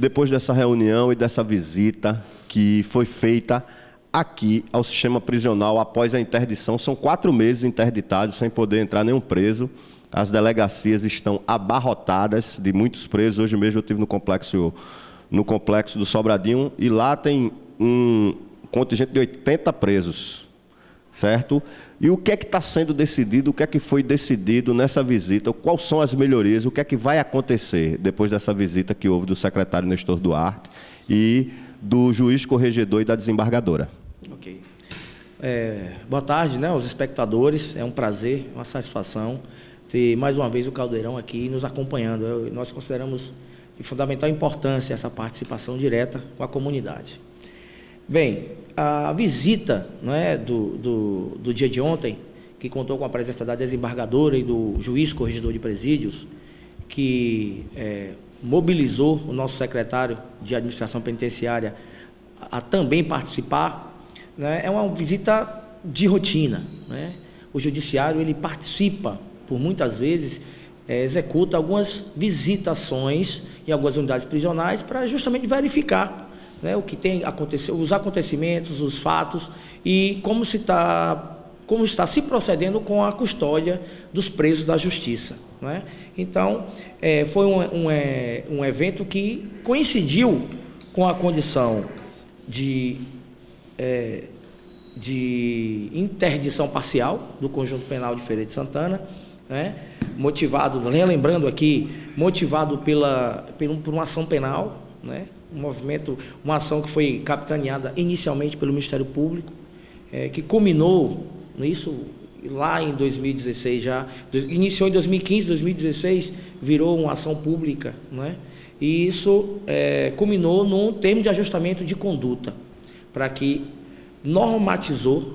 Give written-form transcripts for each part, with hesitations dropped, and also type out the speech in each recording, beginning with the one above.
depois dessa reunião e dessa visita que foi feita aqui ao sistema prisional após a interdição? São 4 meses interditados, sem poder entrar nenhum preso. As delegacias estão abarrotadas de muitos presos. Hoje mesmo eu estive no complexo do Sobradinho e lá tem um contingente de 80 presos, certo? E o que é que está sendo decidido, o que é que foi decidido nessa visita, quais são as melhorias, o que é que vai acontecer depois dessa visita que houve do secretário Nestor Duarte e do juiz corregedor e da desembargadora? Ok. Boa tarde, né, aos espectadores. É um prazer, uma satisfação ter mais uma vez o Caldeirão aqui nos acompanhando. Nós consideramos de fundamental importância essa participação direta com a comunidade. Bem, a visita, né, do dia de ontem, que contou com a presença da desembargadora e do juiz corregedor de presídios, que mobilizou o nosso secretário de administração penitenciária a também participar, né, é uma visita de rotina, né? O judiciário, ele participa, por muitas vezes, executa algumas visitações em algumas unidades prisionais para justamente verificar, né, o que tem acontecido, os acontecimentos, os fatos e como está se procedendo com a custódia dos presos da justiça, né? Então, foi um evento que coincidiu com a condição de interdição parcial do Conjunto Penal de Feira de Santana, né? Motivado, lembrando aqui, motivado por uma ação penal, né? Uma ação que foi capitaneada inicialmente pelo Ministério Público, que culminou nisso lá em 2016, iniciou em 2015, 2016, virou uma ação pública, né? E isso culminou num termo de ajustamento de conduta, para que normatizou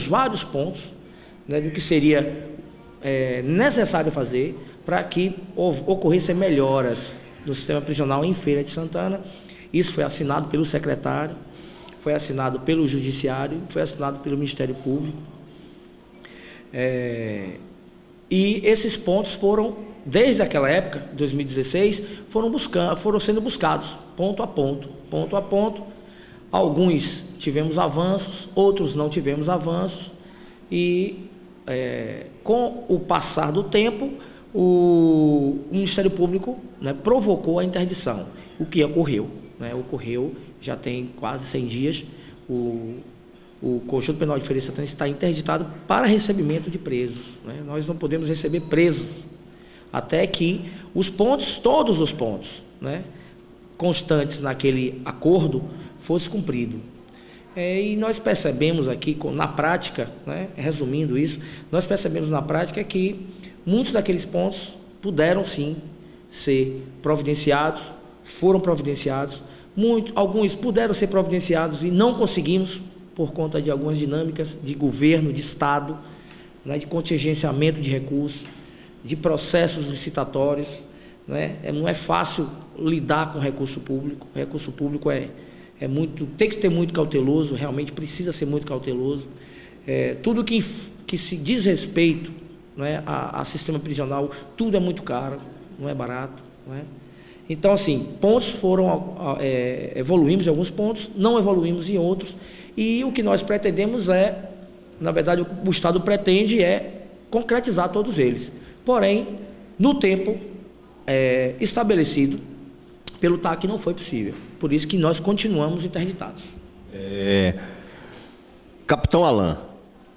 vários pontos, né, do que seria necessário fazer para que ocorressem melhoras no sistema prisional em Feira de Santana. Isso foi assinado pelo secretário, foi assinado pelo Judiciário, foi assinado pelo Ministério Público. E esses pontos foram, desde aquela época, 2016, foram sendo buscados, ponto a ponto. Alguns tivemos avanços, outros não tivemos avanços, e com o passar do tempo, o Ministério Público, né, provocou a interdição. O que ocorreu? Né? Ocorreu, já tem quase 100 dias, o Conjunto Penal de Feira de Santana está interditado para recebimento de presos, né? Nós não podemos receber presos até que todos os pontos, né, constantes naquele acordo fosse cumprido. E nós percebemos aqui, na prática, né, resumindo isso, nós percebemos na prática que muitos daqueles pontos puderam sim ser providenciados, foram providenciados, alguns puderam ser providenciados e não conseguimos, por conta de algumas dinâmicas de governo, de Estado, né, de contingenciamento de recursos, de processos licitatórios, né? Não é fácil lidar com recurso público. O recurso público tem que ser muito cauteloso, realmente precisa ser muito cauteloso. Tudo que se diz respeito, né, a sistema prisional, tudo é muito caro, não é barato, né? Então, assim, pontos evoluímos em alguns pontos, não evoluímos em outros, e o que nós pretendemos na verdade, o Estado pretende concretizar todos eles, porém, no tempo estabelecido pelo TAC não foi possível, por isso que nós continuamos interditados. Capitão Alain,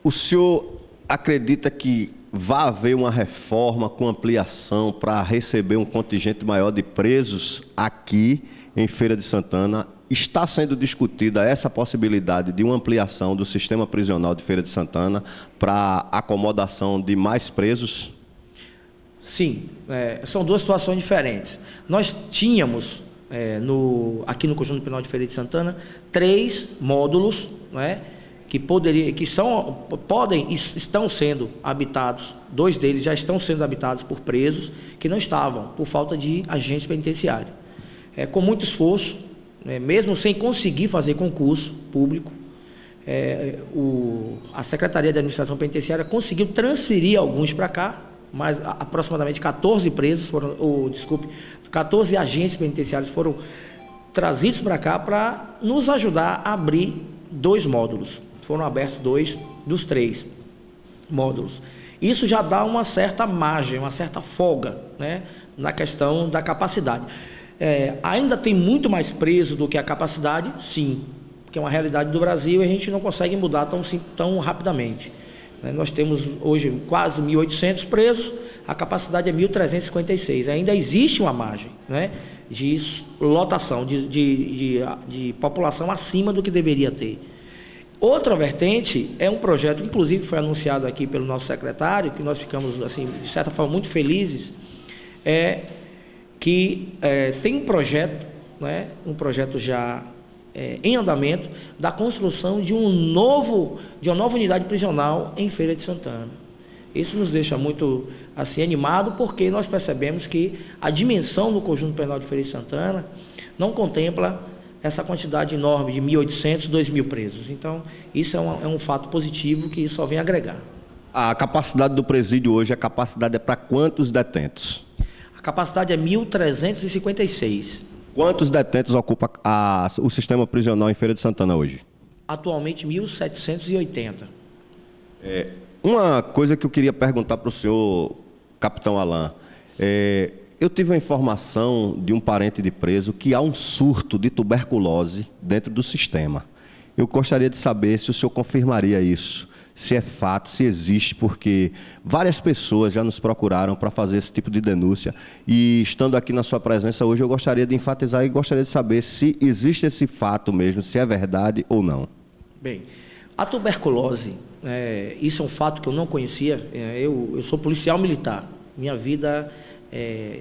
o senhor acredita que vai haver uma reforma com ampliação para receber um contingente maior de presos aqui em Feira de Santana? Está sendo discutida essa possibilidade de uma ampliação do sistema prisional de Feira de Santana para acomodação de mais presos? Sim, são duas situações diferentes. Nós tínhamos, aqui no Conjunto Penal de Feira de Santana, 3 módulos, né, estão sendo habitados, 2 deles já estão sendo habitados por presos que não estavam, por falta de agentes penitenciários. Com muito esforço, mesmo sem conseguir fazer concurso público, a Secretaria de Administração Penitenciária conseguiu transferir alguns para cá, aproximadamente 14 presos, 14 agentes penitenciários foram trazidos para cá para nos ajudar a abrir 2 módulos. Foram abertos 2 dos 3 módulos. Isso já dá uma certa margem, uma certa folga, né, na questão da capacidade. Ainda tem muito mais preso do que a capacidade? Sim, porque é uma realidade do Brasil e a gente não consegue mudar tão rapidamente. Nós temos hoje quase 1.800 presos, a capacidade é 1.356. Ainda existe uma margem, né, de lotação, de população acima do que deveria ter. Outra vertente é um projeto que inclusive foi anunciado aqui pelo nosso secretário, que nós ficamos, assim, de certa forma, muito felizes, que tem um projeto, né, um projeto já em andamento, da construção de uma nova unidade prisional em Feira de Santana. Isso nos deixa muito assim animado, porque nós percebemos que a dimensão do conjunto penal de Feira de Santana não contempla essa quantidade enorme de 1.800, 2.000 presos. Então, isso é um fato positivo que só vem agregar. A capacidade do presídio hoje, a capacidade é para quantos detentos? A capacidade é 1.356. Quantos detentos ocupa o sistema prisional em Feira de Santana hoje? Atualmente, 1.780. Uma coisa que eu queria perguntar para o senhor, capitão Alain, eu tive a informação de um parente de preso que há um surto de tuberculose dentro do sistema. Eu gostaria de saber se o senhor confirmaria isso, se é fato, se existe, porque várias pessoas já nos procuraram para fazer esse tipo de denúncia e, estando aqui na sua presença hoje, eu gostaria de enfatizar e gostaria de saber se existe esse fato mesmo, se é verdade ou não. Bem, a tuberculose, isso é um fato que eu não conhecia. Eu sou policial militar, minha vida...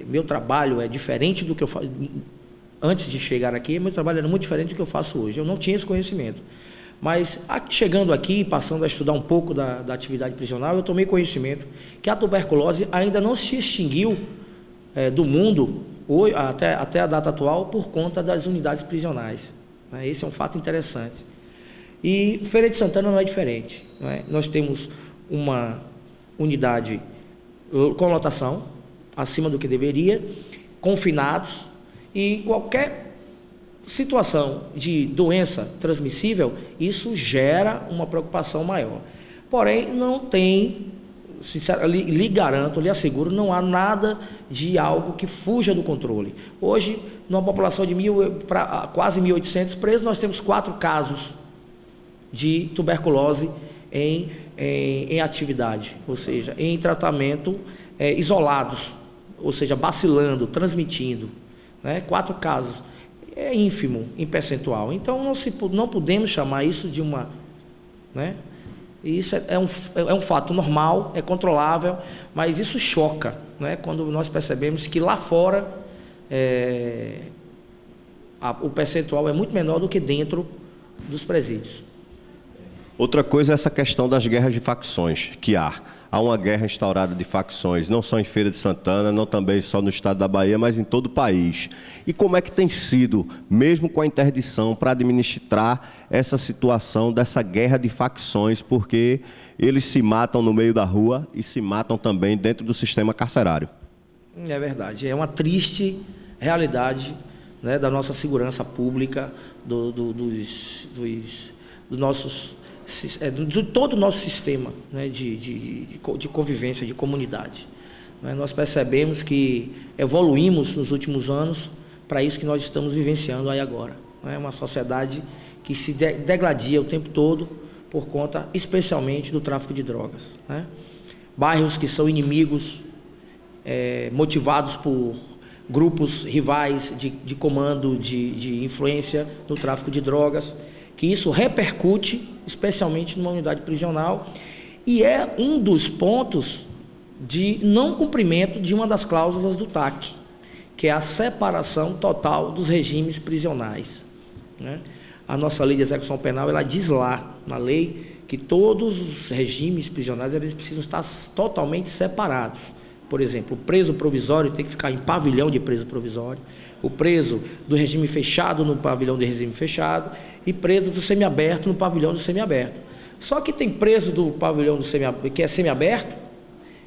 meu trabalho é diferente do que eu faço. Antes de chegar aqui, meu trabalho era muito diferente do que eu faço hoje. Eu não tinha esse conhecimento. Mas, chegando aqui, passando a estudar um pouco da atividade prisional, eu tomei conhecimento que a tuberculose ainda não se extinguiu do mundo, até a data atual, por conta das unidades prisionais. Esse é um fato interessante. E Feira de Santana não é diferente. Nós temos uma unidade com lotação acima do que deveria, confinados, e qualquer situação de doença transmissível, isso gera uma preocupação maior. Porém, não tem, sinceramente, lhe garanto, lhe asseguro, não há nada de algo que fuja do controle. Hoje, numa população de quase 1.800 presos, nós temos 4 casos de tuberculose em atividade, ou seja, em tratamento isolados, ou seja, bacilando, transmitindo, 4 casos, é ínfimo em percentual. Então, não podemos chamar isso de uma... Isso é um fato normal, é controlável, mas isso choca, quando nós percebemos que lá fora o percentual é muito menor do que dentro dos presídios. Outra coisa é essa questão das guerras de facções que há. Há uma guerra instaurada de facções, não só em Feira de Santana, não também só no estado da Bahia, mas em todo o país. E como é que tem sido, mesmo com a interdição, para administrar essa situação dessa guerra de facções, porque eles se matam no meio da rua e se matam também dentro do sistema carcerário? É verdade, é uma triste realidade, da nossa segurança pública, dos nossos... de todo o nosso sistema de convivência, de comunidade. Nós percebemos que evoluímos nos últimos anos para isso que nós estamos vivenciando aí agora. Uma sociedade que se degladia o tempo todo por conta, especialmente, do tráfico de drogas. Bairros que são inimigos, motivados por grupos rivais de comando, de influência no tráfico de drogas, que isso repercute especialmente numa unidade prisional, e é um dos pontos de não cumprimento de uma das cláusulas do TAC, que é a separação total dos regimes prisionais. A nossa lei de execução penal, ela diz lá na lei que todos os regimes prisionais eles precisam estar totalmente separados. Por exemplo, o preso provisório tem que ficar em pavilhão de preso provisório, o preso do regime fechado no pavilhão de regime fechado e preso do semiaberto no pavilhão do semiaberto. Só que tem preso do pavilhão do que é semiaberto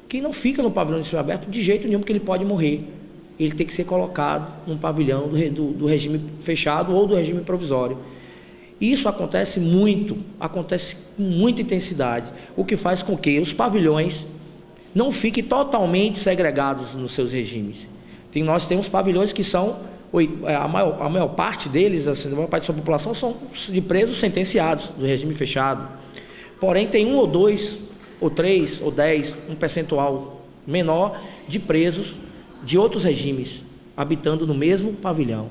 que não fica no pavilhão de semiaberto de jeito nenhum, porque ele pode morrer. Ele tem que ser colocado num pavilhão do regime fechado ou do regime provisório. Isso acontece muito, acontece com muita intensidade, o que faz com que os pavilhões não fiquem totalmente segregados nos seus regimes. Nós temos pavilhões que são, a maior parte deles, assim, a maior parte da sua população são de presos sentenciados do regime fechado. Porém, tem 1 ou 2, ou 3, ou 10, um percentual menor de presos de outros regimes, habitando no mesmo pavilhão.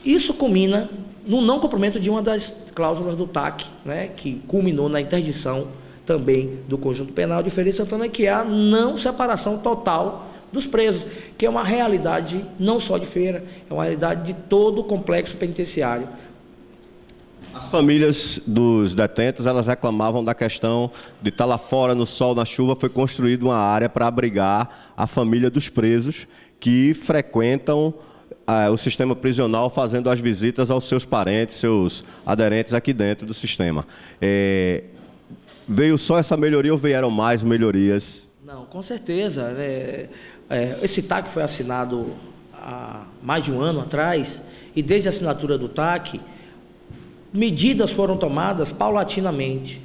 Isso culmina no não cumprimento de uma das cláusulas do TAC, né, que culminou na interdição também do conjunto penal de Feira de Santana, que é a não separação total dos presos, que é uma realidade não só de Feira, é uma realidade de todo o complexo penitenciário. As famílias dos detentos, elas reclamavam da questão de estar lá fora, no sol, na chuva. Foi construída uma área para abrigar a família dos presos que frequentam o sistema prisional, fazendo as visitas aos seus parentes, seus aderentes aqui dentro do sistema. Veio só essa melhoria ou vieram mais melhorias? Não, com certeza. Esse TAC foi assinado há mais de um ano atrás, e desde a assinatura do TAC, medidas foram tomadas paulatinamente,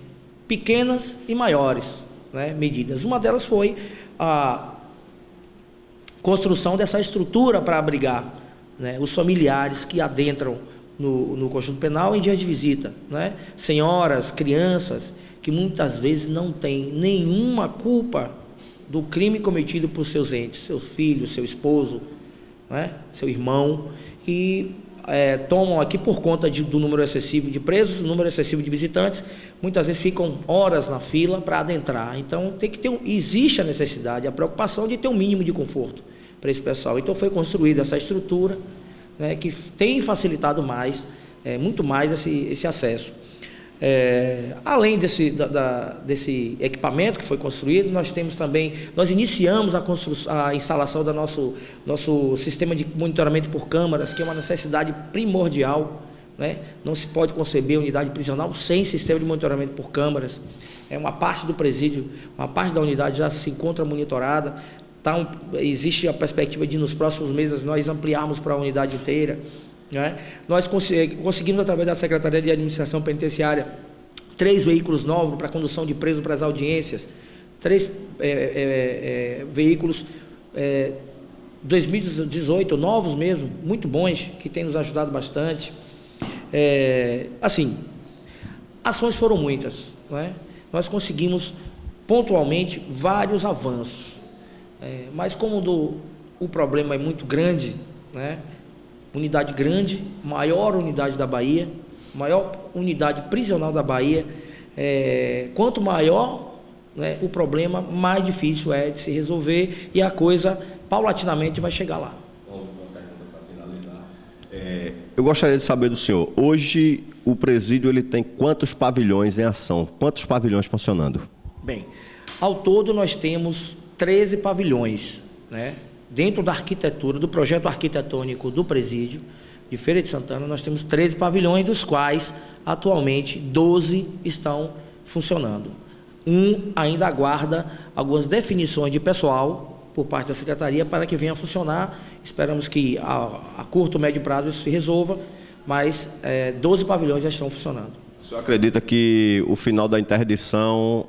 pequenas e maiores, né, medidas. Uma delas foi a construção dessa estrutura para abrigar, né, os familiares que adentram no conjunto penal em dias de visita, né, senhoras, crianças, que muitas vezes não têm nenhuma culpa do crime cometido por seus entes, seu filho, seu esposo, né, seu irmão, que tomam aqui por conta do número excessivo de presos, número excessivo de visitantes, muitas vezes ficam horas na fila para adentrar. Então tem que ter existe a necessidade, a preocupação de ter um mínimo de conforto para esse pessoal. Então foi construída essa estrutura, né, que tem facilitado mais, muito mais esse acesso. Além desse equipamento que foi construído, nós temos também, nós iniciamos a instalação do nosso sistema de monitoramento por câmaras, que é uma necessidade primordial, né? Não se pode conceber unidade prisional sem sistema de monitoramento por câmaras. Uma parte do presídio, uma parte da unidade já se encontra monitorada. Existe a perspectiva de nos próximos meses nós ampliarmos para a unidade inteira. Nós conseguimos, através da Secretaria de Administração Penitenciária, 3 veículos novos para condução de presos para as audiências, 3 veículos 2018, novos mesmo, muito bons, que têm nos ajudado bastante. Assim, ações foram muitas, né? Nós conseguimos pontualmente vários avanços, mas como o problema é muito grande, né? Unidade grande, maior unidade da Bahia, maior unidade prisional da Bahia. Quanto maior, né, o problema, mais difícil é de se resolver, e a coisa paulatinamente vai chegar lá. Uma pergunta para finalizar. Eu gostaria de saber do senhor, hoje o presídio ele tem quantos pavilhões em ação? Quantos pavilhões funcionando? Bem, ao todo nós temos 13 pavilhões, né? Dentro da arquitetura, do projeto arquitetônico do presídio de Feira de Santana, nós temos 13 pavilhões, dos quais, atualmente, 12 estão funcionando. Ainda aguarda algumas definições de pessoal por parte da Secretaria para que venha a funcionar. Esperamos que a curto, médio prazo isso se resolva, mas 12 pavilhões já estão funcionando. O senhor acredita que o final da interdição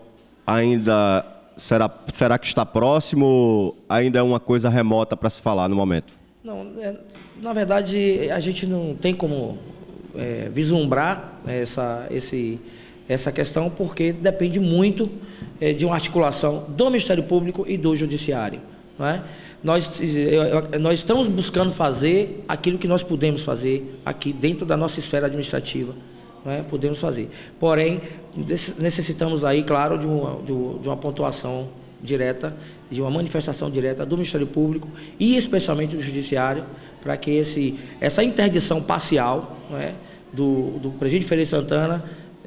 ainda... Será que está próximo? Ainda é uma coisa remota para se falar no momento? Não, na verdade, a gente não tem como vislumbrar essa questão, porque depende muito de uma articulação do Ministério Público e do Judiciário, não é? Nós estamos buscando fazer aquilo que nós podemos fazer aqui dentro da nossa esfera administrativa. Podemos fazer, porém necessitamos aí, claro, de uma pontuação direta, de uma manifestação direta do Ministério Público e especialmente do Judiciário, para que essa interdição parcial, do presídio de Feira de Santana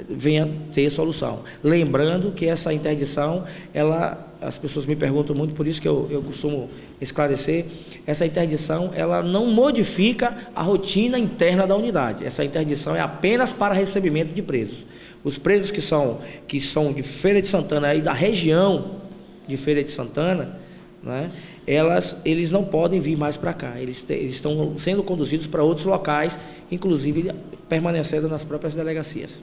venha ter solução. Lembrando que essa interdição, as pessoas me perguntam muito, por isso que eu costumo esclarecer, essa interdição, ela não modifica a rotina interna da unidade. Essa interdição é apenas para recebimento de presos. Os presos que são de Feira de Santana e da região de Feira de Santana, né, eles não podem vir mais para cá. Eles estão sendo conduzidos para outros locais, inclusive permanecendo nas próprias delegacias.